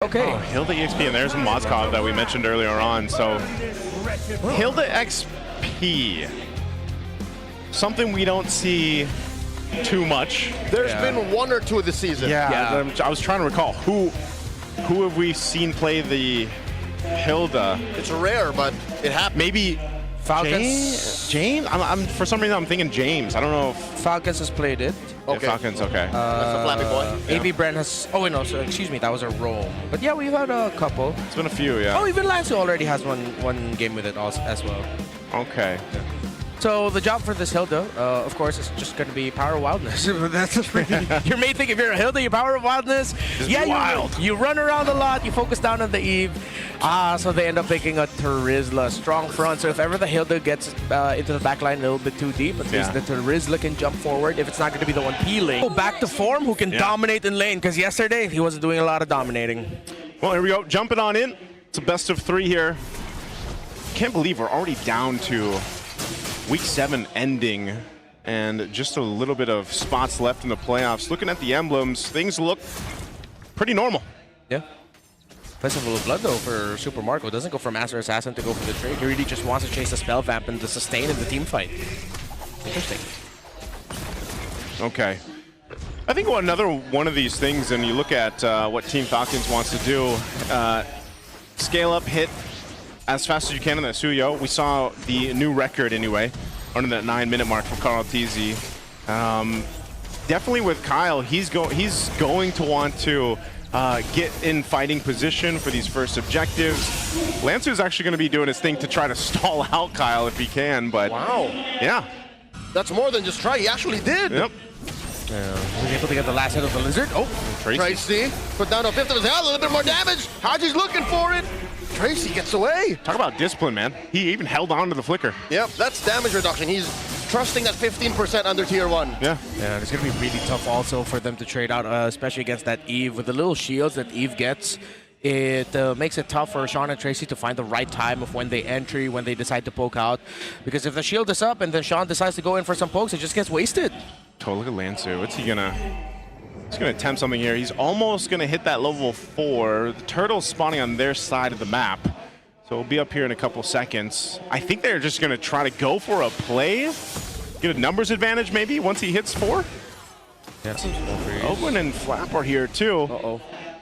Okay. Oh, Hilda EXP, and there's a Mozkov that we mentioned earlier on. So, Hilda XP, something we don't see too much. There's been one or two this season. Yeah. I was trying to recall who have we seen play the Hilda. It's rare, but it happens. Maybe Falcons. James? I'm for some reason I'm thinking James. I don't know if Falcons has played it. Okay. Yeah, Falcons. Okay. That's a flappy boy. AB Brand has. Oh wait, no. So excuse me, that was a roll. But yeah, we've had a couple. It's been a few. Yeah. Oh, even Lansu already has one game with it also as well. Okay. So the job for this Hilda, of course, is just going to be power of wildness. That's your main thing. If you're a Hilda, your power of wildness. Just be wild. You run around a lot. You focus down on the Eve. So they end up picking a Terizla, strong front. So if ever the Hilda gets into the back line a little bit too deep, at least the Terizla can jump forward. If it's not going to be the one peeling, go back to form, who can dominate in lane. Because yesterday he wasn't doing a lot of dominating. Well, here we go. Jumping on in. It's a best of 3 here. Can't believe we're already down to Week 7 ending, and just a little bit of spots left in the playoffs. Looking at the emblems, things look pretty normal. Yeah. Festival of Blood, though, for Super Marco. Doesn't go for Master Assassin to go for the trade. He really just wants to chase the Spell Vamp and to sustain in the team fight. Interesting. Okay. I think another one of these things, and you look at what Team Falcons wants to do, scale up, hit as fast as you can in that Suyo. We saw the new record anyway, under that 9-minute mark for Carl TZ. Definitely with Kyle, he's going to want to get in fighting position for these first objectives. Lancer's actually going to be doing his thing to try to stall out Kyle if he can, but wow. Yeah. That's more than just try. He actually did. Yep. Was able to get the last hit of the Lizard. Oh, Tracy put down a fifth of his health, a little bit more damage. Haji's looking for it. Tracy gets away. Talk about discipline, man. He even held on to the flicker. Yep, that's damage reduction. He's trusting that 15% under tier 1. Yeah. Yeah, it's going to be really tough also for them to trade out, especially against that Eve. With the little shields that Eve gets, it makes it tough for Sean and Tracy to find the right time of when they enter, when they decide to poke out. Because if the shield is up and then Sean decides to go in for some pokes, it just gets wasted. Oh, look at Lansu. What's he gonna... He's going to attempt something here. He's almost going to hit that level 4. The turtle's spawning on their side of the map. So we'll be up here in a couple seconds. I think they're just going to try to go for a play. Get a numbers advantage maybe once he hits 4. Yeah, Owen and Flap are here too. Uh-oh.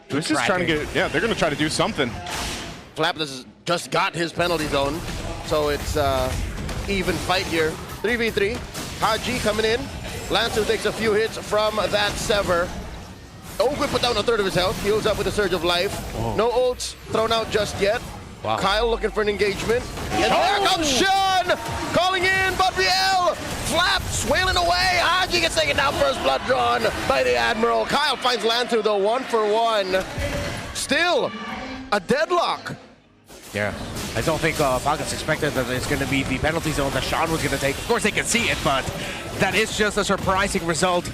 This is trying to get... Yeah, they're going to try to do something. Flap just got his penalty zone. So it's even fight here. 3v3. Haji coming in. Lancer takes a few hits from that Sever. Ogun put down a third of his health. Heals up with a Surge of Life. Whoa. No ults thrown out just yet. Wow. Kyle looking for an engagement. And there comes Sean! Calling in, but Riel! Flap swailing away. Haji gets taken down, first blood drawn by the Admiral. Kyle finds Lancer though, 1-for-1. Still a deadlock. Yeah, I don't think Falcons expected that it's going to be the penalty zone that Sean was going to take. Of course, they can see it, but that is just a surprising result.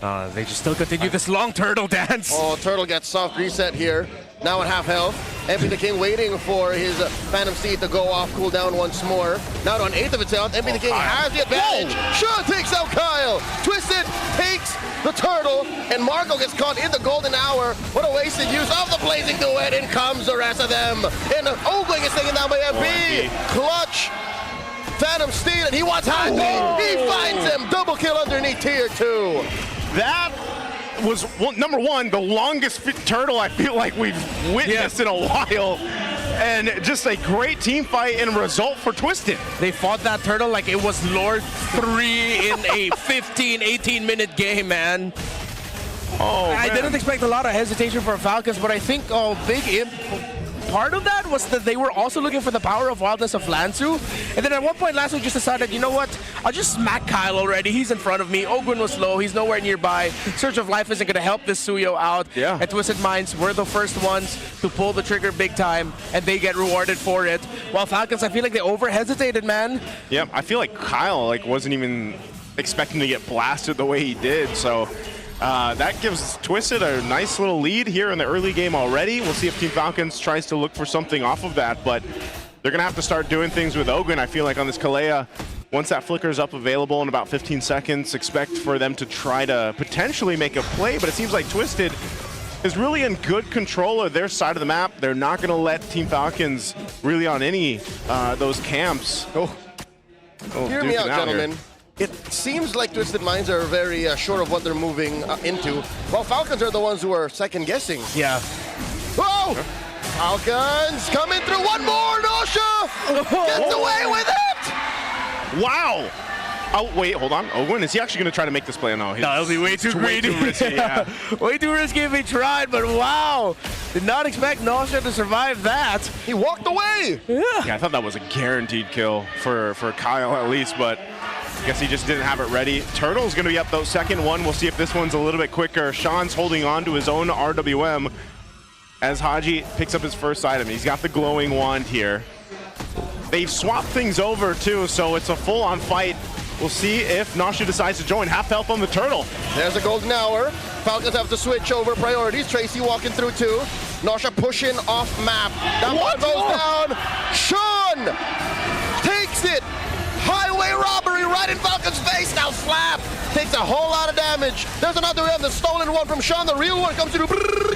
They just still continue this long turtle dance. Oh, Turtle gets soft reset here. Now at half health. MP the King waiting for his Phantom Seed to go off, cool down once more. Now to an eighth of its health. MP the King has the advantage. Sean takes out Kyle. Twisted takes the turtle, and Marco gets caught in the golden hour. What a wasted use of the blazing duet. In comes the rest of them. And Ogling is taken down by MP. Clutch. Phantom Steed, and he wants Haji. He finds him. Double kill underneath tier 2. That was, number one, the longest turtle I feel like we've witnessed in a while. And just a great team fight and result for Twisted. They fought that turtle like it was Lord 3 in a 15, 18-minute game, man. Oh, I didn't expect a lot of hesitation for Falcons, but I think part of that was that they were also looking for the power of wildness of Lansu. And then at one point, Lansu just decided, you know what? I'll just smack Kyle already. He's in front of me. Ogwin was low. He's nowhere nearby. Surge of Life isn't going to help this Suyo out. Yeah. And Twisted Minds were the first ones to pull the trigger big time, and they get rewarded for it. While Falcons, I feel like they over-hesitated, man. Yeah, I feel like Kyle wasn't even expecting to get blasted the way he did. So that gives Twisted a nice little lead here in the early game already. We'll see if Team Falcons tries to look for something off of that, but they're going to have to start doing things with Ogun. I feel like on this Kalea, once that flicker is up available in about 15 seconds, expect for them to try to potentially make a play, but it seems like Twisted is really in good control of their side of the map. They're not going to let Team Falcons really on any those camps. Hear me out, gentlemen. It seems like Twisted Minds are very sure of what they're moving into, while Falcons are the ones who are second-guessing. Yeah. Whoa! Falcons coming through. One more, Nosha! Gets away with it! Wow! Oh, wait, hold on. Owen, is he actually going to try to make this play? No, that'll be way too greedy. Way too risky, yeah. Way too risky if he tried, but wow. Did not expect Nosha to survive that. He walked away! Yeah, I thought that was a guaranteed kill for Kyle at least, but I guess he just didn't have it ready. Turtle's going to be up though, second one. We'll see if this one's a little bit quicker. Sean's holding on to his own RWM as Haji picks up his first item. He's got the glowing wand here. They've swapped things over too, so it's a full-on fight. We'll see if Nosha decides to join. Half health on the Turtle. There's a golden hour. Falcons have to switch over priorities. Tracy walking through too. Nosha pushing off map. That one goes down. Sean takes it. Highway robbery right in Falcon's face. Now Slap takes a whole lot of damage. There's another one, the stolen one from Sean. The real one comes through.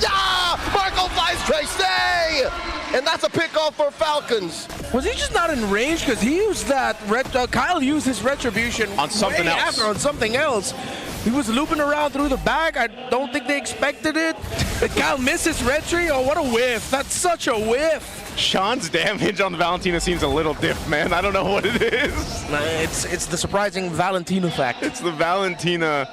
Yeah! Marco flies Tracy! And that's a pick-off for Falcons. Was he just not in range? Because he used that, Kyle used his retribution on something else. On something else. He was looping around through the back. I don't think they expected it. Kyle misses retri. Oh, what a whiff. That's such a whiff. Sean's damage on the Valentina seems a little diff, man. I don't know what it is. It's the surprising Valentina effect. It's the Valentina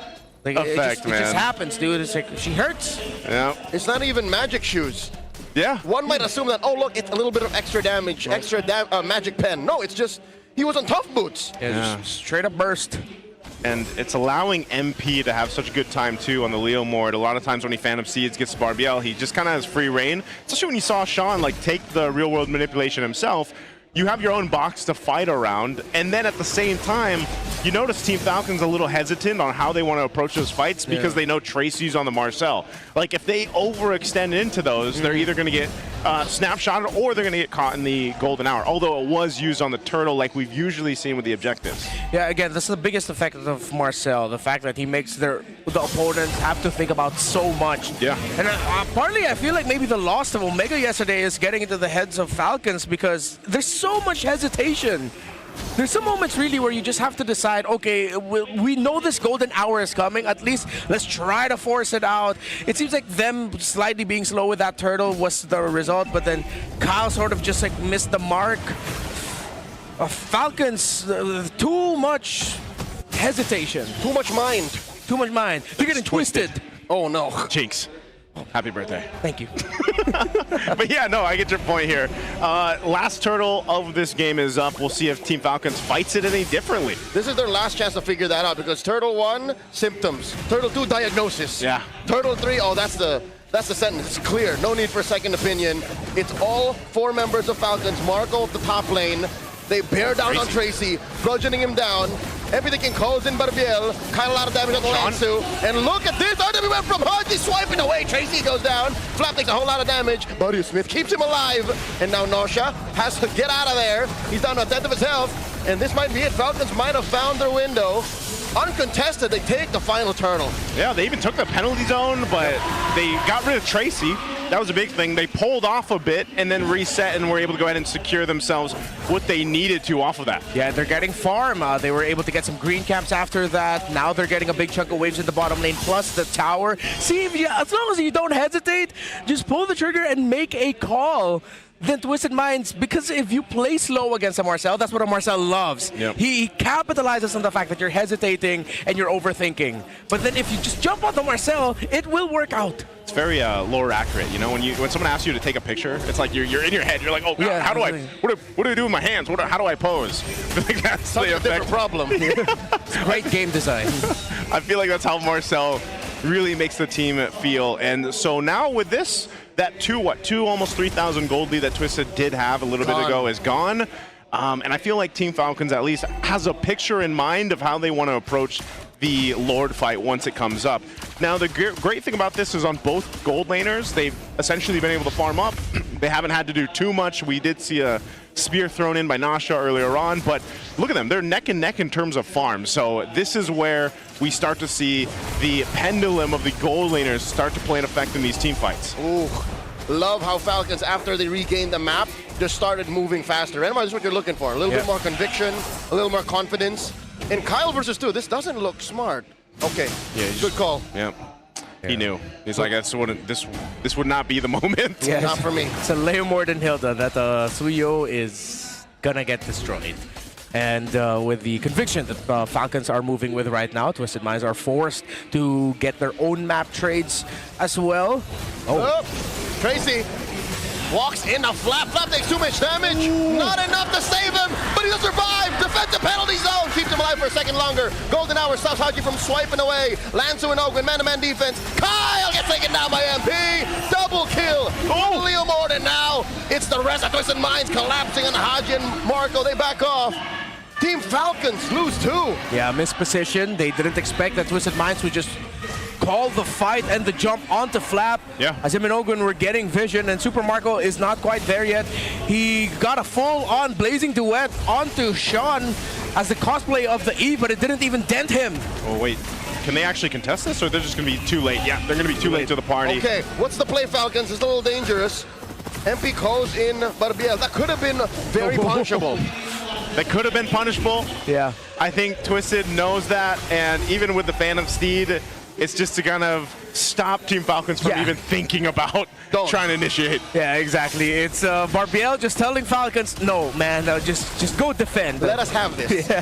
effect, man. It just happens, dude. It's like, she hurts. Yeah. It's not even magic shoes. Yeah. One might assume that, oh, look, it's a little bit of extra damage, extra magic pen. No, it's just, he was on tough boots. Yeah. Just straight up burst. And it's allowing MP to have such a good time, too, on the Leo Mord. A lot of times when he Phantom Seeds gets to Barbiel, he just kind of has free reign. Especially when you saw Sean, like, take the real-world manipulation himself. You have your own box to fight around, and then at the same time, you notice Team Falcon's a little hesitant on how they want to approach those fights because they know Tracy's on the Marcel. Like, if they overextend into those, they're either going to get snapshotted or they're going to get caught in the golden hour, although it was used on the Turtle like we've usually seen with the objectives. Yeah, again, this is the biggest effect of Marcel, the fact that he makes the opponents have to think about so much. Yeah. And partly I feel like maybe the loss of Omega yesterday is getting into the heads of Falcons because there's so much hesitation. There's some moments really where you just have to decide, okay, we know this golden hour is coming, at least let's try to force it out. It seems like them slightly being slow with that Turtle was the result, but then Kyle sort of just like missed the mark. Falcons, too much hesitation. Too much mind. Too much mind. You're getting twisted. Oh no. Jinx. Happy birthday. Thank you. But yeah, no, I get your point here. Last Turtle of this game is up. We'll see if Team Falcons fights it any differently. This is their last chance to figure that out because Turtle 1, symptoms. Turtle 2, diagnosis. Yeah. Turtle 3, oh, that's the sentence. It's clear. No need for a second opinion. It's all 4 members of Falcons. Marco of the top lane. They bear down on Tracy, bludgeoning him down. Everything calls in Barbiel. Kyle a lot of damage on the Lansu. And look at this. RWM from Haji swiping away. Tracy goes down. Flap takes a whole lot of damage. Buddy Smith keeps him alive. And now Nosha has to get out of there. He's down to a tenth of his health. And this might be it. Falcons might have found their window. Uncontested, they take the final Turtle. Yeah, they even took the penalty zone, but they got rid of Tracy. That was a big thing. They pulled off a bit and then reset and were able to go ahead and secure themselves what they needed to off of that. Yeah, they're getting farm. They were able to get some green caps after that. Now they're getting a big chunk of waves in the bottom lane, plus the tower. See, as long as you don't hesitate, just pull the trigger and make a call. Then Twisted Minds, because if you play slow against a Marcel, that's what a Marcel loves. Yep. He capitalizes on the fact that you're hesitating and you're overthinking. But then if you just jump on the Marcel, it will work out. It's very lore accurate, you know. When someone asks you to take a picture, it's like you're in your head. You're like, oh, God, how do I? What do I do with my hands? How do I pose? That's such a different problem. It's great game design. I feel like that's how Marcel really makes the team feel. And so now with this, that two almost 3,000 gold lead that Twisted did have a little bit ago is gone. And I feel like Team Falcons at least has a picture in mind of how they want to approach the Lord fight once it comes up. Now, the great thing about this is on both gold laners, they've essentially been able to farm up. They haven't had to do too much. We did see a spear thrown in by Nasha earlier on, but look at them. They're neck and neck in terms of farm. So this is where we start to see the pendulum of the gold laners start to play an effect in these team fights. Ooh, love how Falcons, after they regained the map, just started moving faster. And that's what you're looking for. A little bit more conviction, a little more confidence. And Kyle versus 2, this doesn't look smart. Okay, good call. Yeah. He knew. He's like, this would not be the moment. Yeah, not for me. It's a layer more than Hilda that Suyo is gonna get destroyed. And with the conviction that Falcons are moving with right now, Twisted Minds are forced to get their own map trades as well. Oh, Tracy walks in a flap. Flap takes too much damage. Ooh. Not enough to save him, but he'll survive. Defensive penalty zone keeps him alive for a second longer. Golden Hour stops Haji from swiping away. Lansu and Ogwen, man-to-man defense. Kyle gets taken down by MP. Double kill. Oh. Leo Morden now. It's the rest of Twisted Minds collapsing on Haji and Marco. They back off. Team Falcons lose 2. Yeah, missed position. They didn't expect that Twisted Minds would just call the fight and the jump onto Flap. Yeah. As him and Ogwen were getting vision, and Super Marco is not quite there yet. He got a full-on blazing duet onto Sean as the cosplay of the E, but it didn't even dent him. Oh, wait. Can they actually contest this, or they're just going to be too late? Yeah, they're going to be too late to the party. Okay, what's the play, Falcons? It's a little dangerous. MP calls in Barbiel. That could have been very punishable. That could have been punishable. Yeah. I think Twisted knows that, and even with the Phantom Steed, it's just to kind of stop Team Falcons from even thinking about trying to initiate. Yeah, exactly. It's Barbiel just telling Falcons, no, man, just go defend. Let us have this. Yeah.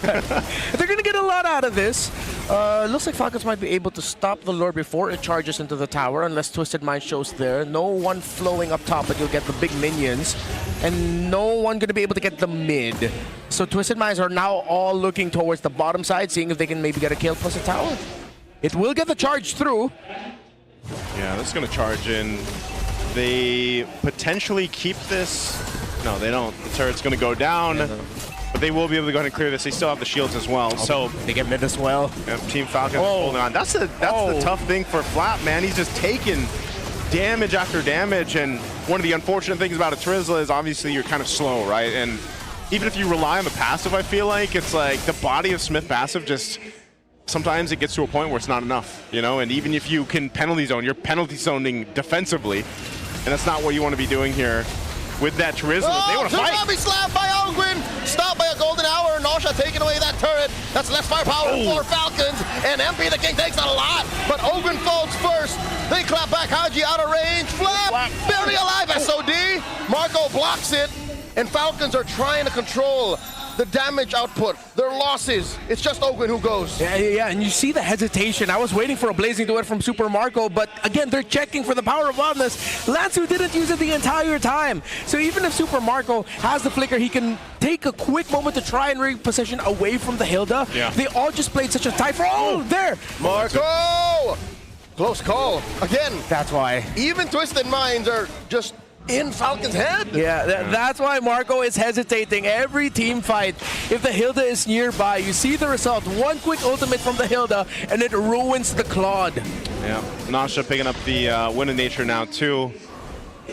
They're going to get a lot out of this. Looks like Falcons might be able to stop the Lord before it charges into the tower, unless Twisted Mind shows there. No one flowing up top, but you'll get the big minions. And no one going to be able to get the mid. So Twisted Minds are now all looking towards the bottom side, seeing if they can maybe get a kill plus a tower. It will get the charge through. Yeah, this is going to charge in. They potentially keep this. No, they don't. The turret's going to go down. Yeah. But they will be able to go ahead and clear this. They still have the shields as well. So they get mid as well. Yeah, Team Falcons holding on. That's the tough thing for Flap, man. He's just taking damage after damage. And one of the unfortunate things about a Trizzle is obviously you're kind of slow, right? And even if you rely on the passive, I feel like it's like the body of Smith passive just sometimes it gets to a point where it's not enough, you know? And even if you can penalty zone, you're penalty zoning defensively. And that's not what you want to be doing here with that Trizzle. They want to fight. Tsunami slap by Ogwen. Stopped by a Golden Hour. Nasha taking away that turret. That's less firepower for Falcons. And MP the King takes a lot. But Ogwen falls first. They clap back Haji out of range. Flap. Barely alive. SOD. Marco blocks it. And Falcons are trying to control the damage output, their losses. It's just Ogwen who goes. Yeah, and you see the hesitation. I was waiting for a blazing duet from Super Marco, but again, they're checking for the power of wildness. Lansu didn't use it the entire time. So even if Super Marco has the flicker, he can take a quick moment to try and reposition away from the Hilda. Yeah. They all just played such a tight there. Marco! Close call. Again. That's why. Even Twisted Minds are just in Falcon's head. Yeah, that's why Marco is hesitating every team fight. If the Hilda is nearby, you see the result. One quick ultimate from the Hilda, and it ruins the Claude. Yeah, Nasha picking up the win of nature now too.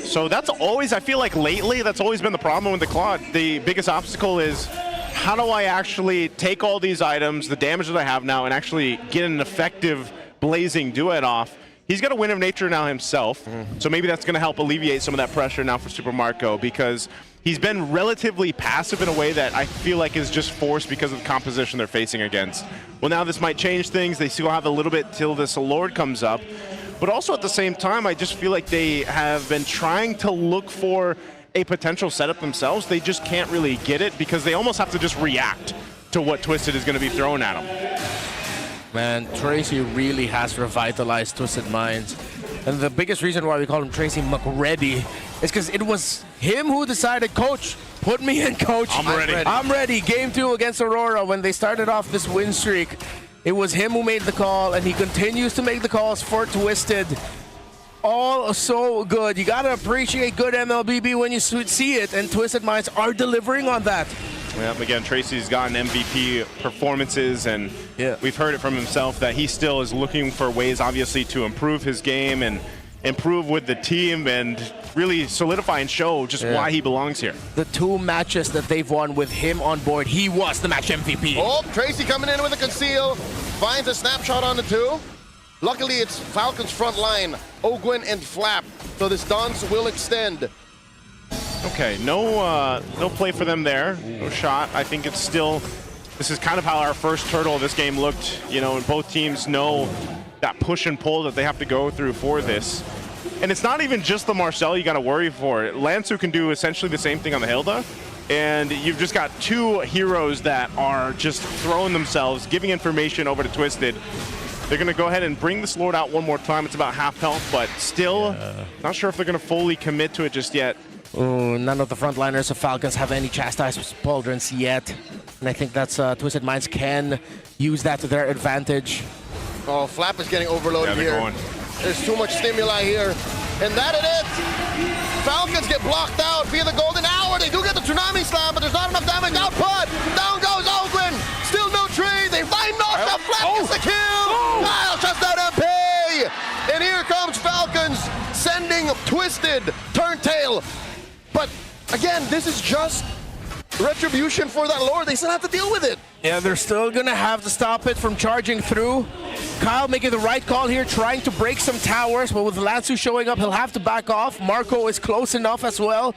So that's always, I feel like lately, that's always been the problem with the Claude. The biggest obstacle is, how do I actually take all these items, the damage that I have now, and actually get an effective blazing duet off? He's got a win of nature now himself, so maybe that's going to help alleviate some of that pressure now for Super Marco, because he's been relatively passive in a way that I feel like is just forced because of the composition they're facing against. Well, now this might change things. They still have a little bit till this Lord comes up, but also at the same time, I just feel like they have been trying to look for a potential setup themselves. They just can't really get it because they almost have to just react to what Twisted is going to be thrown at them. Man, Tracy really has revitalized Twisted Minds. And the biggest reason why we call him Tracy McReady is because it was him who decided, Coach, put me in, Coach. I'm ready. I'm ready. Game 2 against Aurora, when they started off this win streak, it was him who made the call, and he continues to make the calls for Twisted. All so good. You got to appreciate good MLBB when you see it, and Twisted Minds are delivering on that. Yeah, again, Tracy's gotten MVP performances, and we've heard it from himself that he still is looking for ways, obviously, to improve his game and improve with the team and really solidify and show just why he belongs here. The 2 matches that they've won with him on board, he was the match MVP. Oh, Tracy coming in with a conceal, finds a snapshot on the 2. Luckily, it's Falcons front line, Ogwin and Flap, so this dance will extend. Okay, no play for them there, no shot. I think it's still, this is kind of how our first turtle of this game looked, you know, and both teams know that push and pull that they have to go through for this. And it's not even just the Marcel you got to worry for. Lansu can do essentially the same thing on the Hilda, and you've just got 2 heroes that are just throwing themselves, giving information over to Twisted. They're going to go ahead and bring this Lord out one more time. It's about half health, but still not sure if they're going to fully commit to it just yet. Ooh, none of the frontliners of Falcons have any chastised pauldrons yet. And I think that's Twisted Minds can use that to their advantage. Oh, Flap is getting overloaded here. Going. There's too much stimuli here. And that it. Falcons get blocked out via the golden hour. They do get the tsunami slam, but there's not enough damage output. Down goes Ogwin. Still no tree. They find Nosha. Flap gets the kill. Kyle shuts down MP. And here comes Falcons sending Twisted Turntail. But again, this is just retribution for that Lord. They still have to deal with it. Yeah, they're still going to have to stop it from charging through. Kyle making the right call here, trying to break some towers, but with Lansu showing up, he'll have to back off. Marco is close enough as well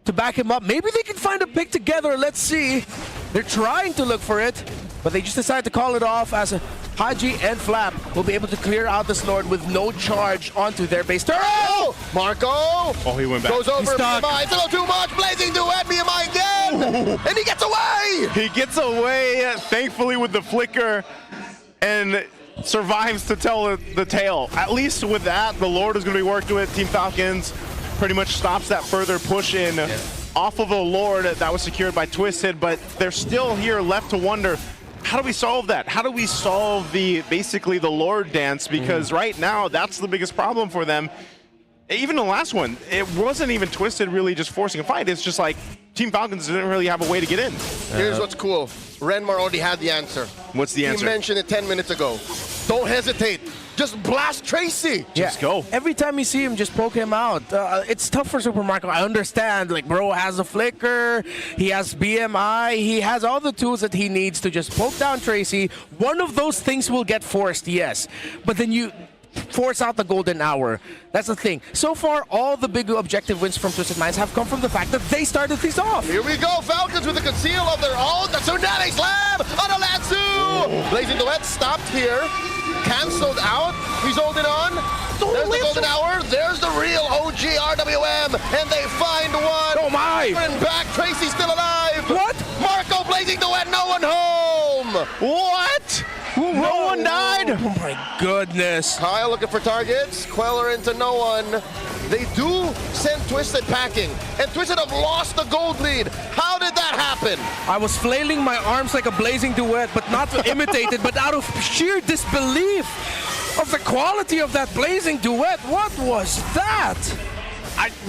to back him up. Maybe they can find a pick together. Let's see. They're trying to look for it, but they just decided to call it off as Haji and Flap will be able to clear out this Lord with no charge onto their base turret. Oh, Marco! Oh, he went back. Goes over stuck. BMI. It's a little too much. Blazing duet, BMI again! And he gets away! He gets away, thankfully, with the flicker and survives to tell the tale. At least with that, the Lord is going to be worked with. Team Falcons pretty much stops that further push in off of a Lord that was secured by Twisted, but they're still here left to wonder, how do we solve that? How do we solve basically the Lord dance? Because right now, that's the biggest problem for them. Even the last one, it wasn't even Twisted really just forcing a fight. It's just like Team Falcons didn't really have a way to get in. Here's what's cool. Renmar already had the answer. What's the answer? He mentioned it 10 minutes ago. Don't hesitate. Just blast Tracy. Just go. Every time you see him, just poke him out. It's tough for Super Marco. I understand. Like, bro has a flicker. He has BMI. He has all the tools that he needs to just poke down Tracy. One of those things will get forced, yes. But then you force out the golden hour. That's the thing. So far, all the big objective wins from Twisted Minds have come from the fact that they started things off. Here we go. Falcons with a conceal of their own. The tsunami slam on a Lansu. Blazing Duet stopped here. Cancelled out. He's holding on. There's the golden hour. There's the real OG RWM. And they find one. Oh my! And back. Tracy's still alive. What? Marco Blazing Duet. No one home. What? No one died? Oh my goodness. Kyle looking for targets. Queller into no one. They do send Twisted packing. And Twisted have lost the gold lead. How did that happen? I was flailing my arms like a blazing duet, but not to imitate it, but out of sheer disbelief of the quality of that blazing duet. What was that?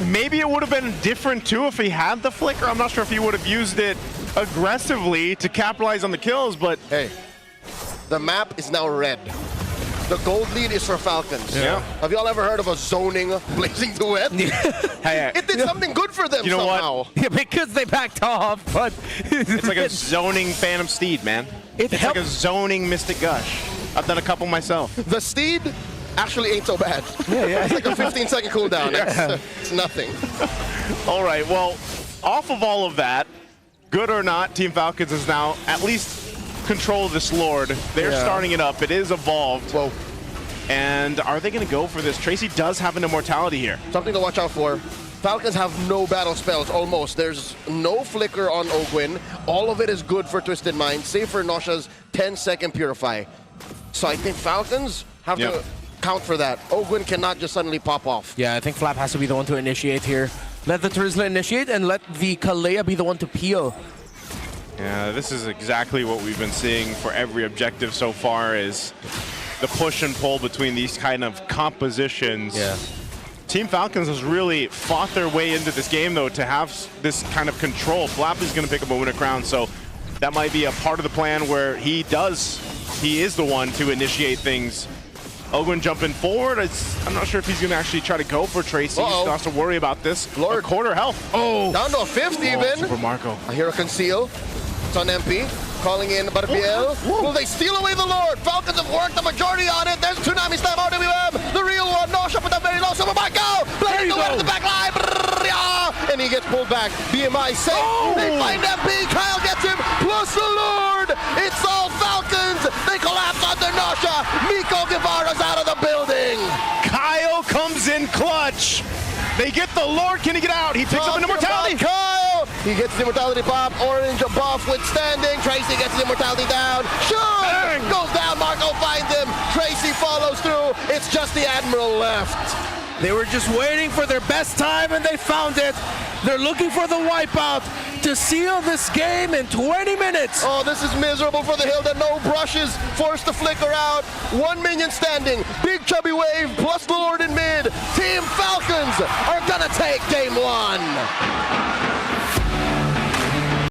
Maybe it would have been different too if he had the flicker. I'm not sure if he would have used it aggressively to capitalize on the kills, but hey, the map is now red. The gold lead is for Falcons. Yeah. Have y'all ever heard of a zoning blazing duet? hey, It did something good for them you know somehow. what? Yeah, because they backed off, but It's like a zoning Phantom Steed, man. It It's like a zoning Mystic Gush. I've done a couple myself. The Steed actually ain't so bad. yeah. It's like a 15-second cooldown. It's nothing. All right, well, off of all of that, good or not, Team Falcons is now at least control this Lord. They're starting it up. It is evolved. Whoa. And are they going to go for this? Tracy does have an immortality here. Something to watch out for. Falcons have no battle spells, almost. There's no flicker on Ogwin. All of it is good for Twisted Mind, save for Nosha's 10-second Purify. So I think Falcons have to count for that. Ogwin cannot just suddenly pop off. Yeah, I think Flap has to be the one to initiate here. Let the Trizla initiate and let the Kalea be the one to peel. Yeah, this is exactly what we've been seeing for every objective so far is the push and pull between these kind of compositions. Yeah. Team Falcons has really fought their way into this game, though, to have this kind of control. Flap is going to pick up a winner crown, so that might be a part of the plan where he is the one to initiate things. Ogwin jumping forward. I'm not sure if he's going to actually try to go for Tracy. He still has to worry about this. Lord. A quarter health. Oh, Down to a fifth even. Super Marco. I hear a conceal. It's on MP. Calling in MPL. Will they steal away the Lord? Falcons have worked the majority on it. There's Tsunami Slam RWM. The real one. No shot with the very low. Super Marco. Blending the way to the back line. And he gets pulled back. BMI safe. They find MP. Kyle gets him. Plus the Lord. It's all Falcons. They collapse under Nosha. Miko Guevara's out of the building. Kyle comes in clutch. They get the Lord. Can he get out? He picks up an immortality. Kyle. He gets the immortality pop. Orange buff withstanding. Tracy gets the immortality down. Shoot! Goes down. Marco finds him. Tracy follows through. It's just the Admiral left. they were just waiting for their best time and they found it. They're looking for the wipeout to seal this game in 20 minutes. Oh, this is miserable for the Hilda. No brushes, forced to flicker out. One minion standing. Big chubby wave plus the Lord in mid. Team Falcons are gonna take game one.